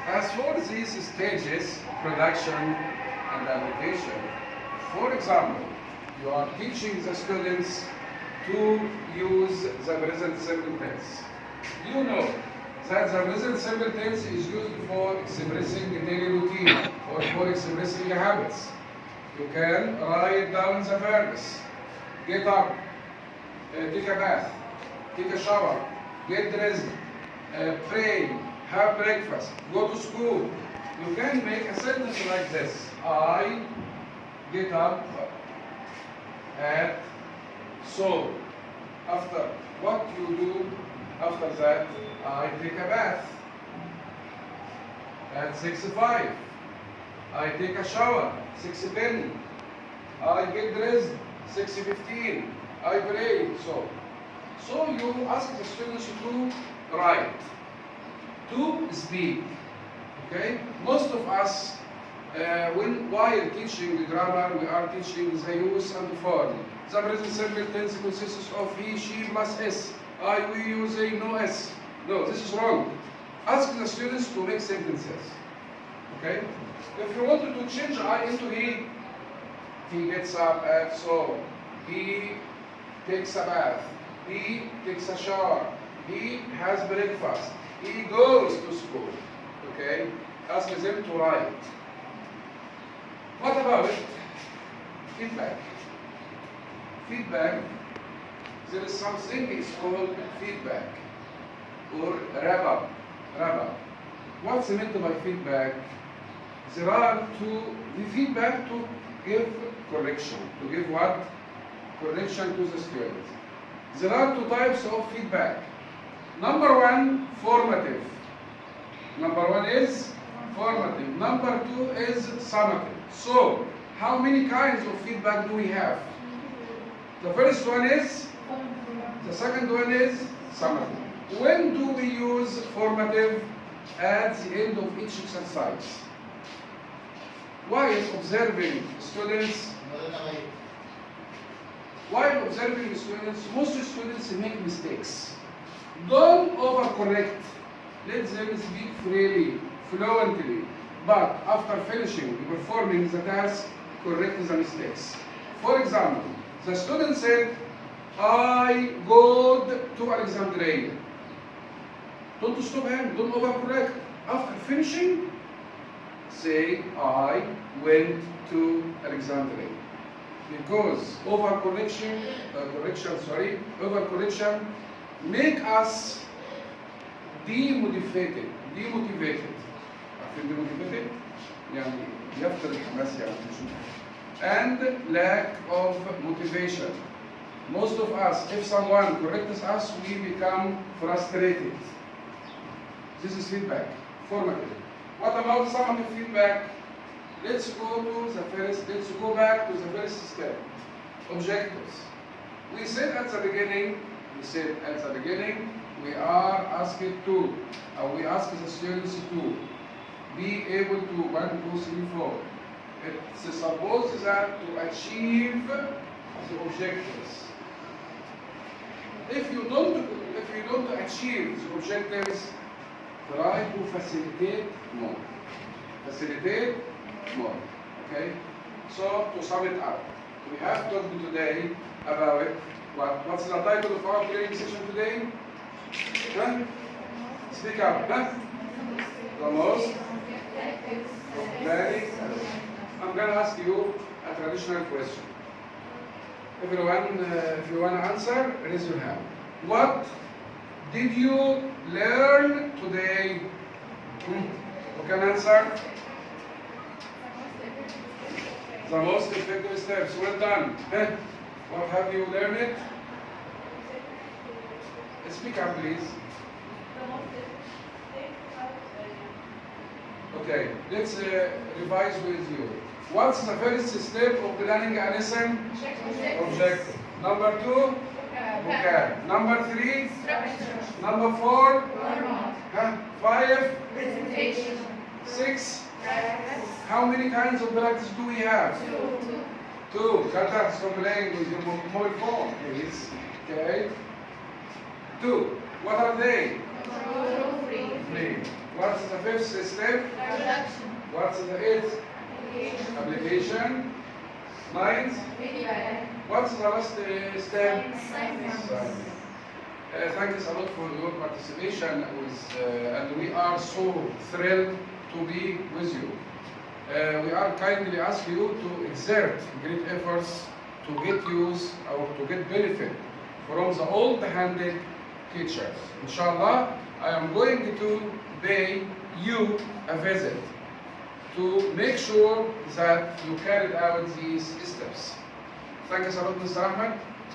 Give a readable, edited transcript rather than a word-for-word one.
As for these stages, production and application, for example, you are teaching the students to use the present simple tense. You know that the present simple tense is used for expressing daily routine or for expressing habits. You can write down the verbs. Get up, take a bath, take a shower, get dressed, pray, have breakfast, go to school. You can make a sentence like this. I get up at so. After what you do after that, I take a bath. At 6:05, I take a shower. 6:10, I get dressed. 6:15, I pray. So you ask the students to write, to speak. Okay? Most of us, while teaching grammar, we are teaching the use and the form. The present simple tense consists of he, she plus s. I, we use a no s. No, this is wrong. Ask the students to make sentences. Okay? If you wanted to change I into he gets up at so. He takes a bath. He takes a shower. He has breakfast. He goes to school. Okay? Ask them to write. What about feedback? Feedback, there is something is called feedback or wrap-up. What's meant by feedback? There are the feedback to give correction. To give what? Correction to the students. There are two types of feedback. Number one, formative. Number one is formative. Number two is summative. So, how many kinds of feedback do we have? The first one is, the second one is summative. When do we use formative? At the end of each exercise. While observing students, most students make mistakes. Don't overcorrect. Let them speak freely, fluently. But after finishing performing the task, correct the mistakes. For example, the student said, I go to Alexandria. Don't stop him, don't overcorrect. After finishing, say, I went to Alexandria. Because overcorrection make us demotivated. عارفين demotivated؟ يعني يفقد الحماس يعني. And lack of motivation. Most of us, if someone corrects us, we become frustrated. This is feedback, formative. What about summative feedback? Let's go back to the first step. Objectives. We said at the beginning, we are asked to, we ask the students to be able to 1, 2, 3, 4. It's supposed that to achieve the objectives. If you don't achieve the objectives, try to facilitate more. Okay? So to sum it up, we have talked today about what's the title of our training session today? Huh? Speak up. Huh? The most very. I'm going to ask you a traditional question. Everyone, if you want to answer, raise your hand. What did you learn today? Who can answer? The most effective steps. Well done. What have you learned? Speak up, please. Okay, let's revise with you. What's the first step of planning a lesson? Objective. Number 2, vocab. Number 3, number 4, 5, 6. How many kinds of practice do we have? 2. Kata, stop playing with your mobile phone, please. Okay. 2. What are they? Control free. Free. What's the fifth step? Production. What's the eighth? Application. Ninth. Feedback. What's the last step? Assignment. Thanks a lot for your participation and we are so thrilled to be with you. We are kindly ask you to exert great efforts to get use or to get benefit from the old-handed teachers. Inshallah, I am going to pay you a visit to make sure that you carried out these steps. Thank you a lot, Mr. Ahmed.